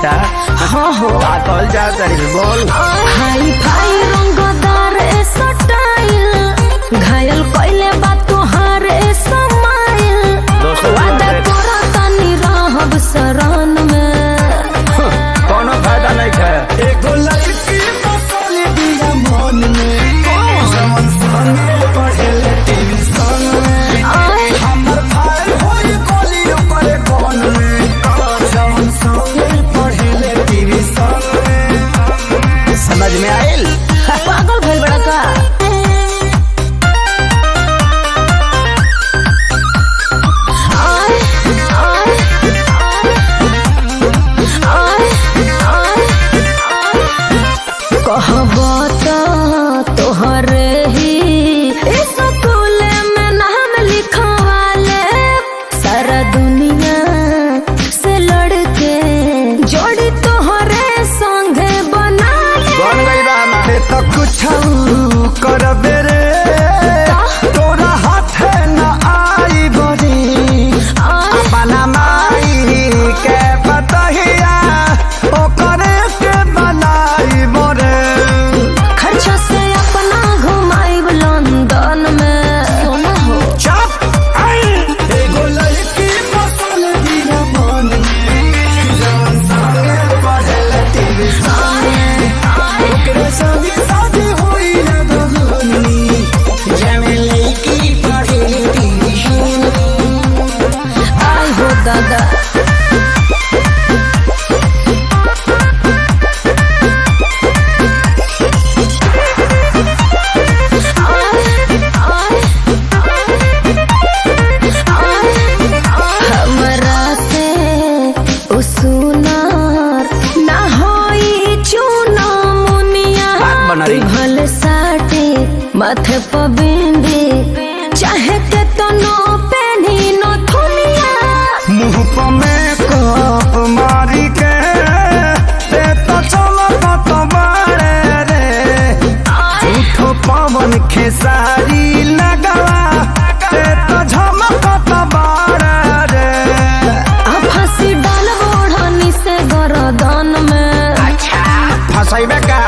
अच्छा हाँ हो कॉल जा करी बोल। हाई फाई रंगदार स्टाइल घायल कइले बा तोहार समाइल वादा करा तनी रहब शरण में कोनो फायदा नहीं है। एगो लड़की बसल दिया मन में जवन संगे पढ़ेले ट्यूशन में हमर भाई होई कोली ऊपर कोन में जवन संगे पढ़ेले ट्यूशन में। समझ में आइल? पागल भइल बड़ा का तोहरे ही स्कूल में नाम लिखवाले सारा दुनिया से लड़के जोड़ी तोहरे संगे बना बन गई बा ते तो कुछ करबे रे तोरा हाथ न आई बड़ी अपना माई के बतहिया ओकरे के बनाई बरे खर्चा से अपना घुमाइब लंदन में सोना हो चप आई एगो लड़की बसल दिया मन में जवन संगे पढ़ेले ट्यूशन में ओकरे संगे शादी होई ना बगनी जवन लड़की पढ़ेले ट्यूशन आई हो दादा भले साटे माथे पर बिंदी चाहे के तो नो पेनी नो थुनिया मुँह पर मेकअप मारी के ते तो चलत तो बारे रे झूठो पवन खेसारी लगवा ते तो झमकत बारे रे आ फांसी डाल बोढ़नी से गरदन में फसाइबे का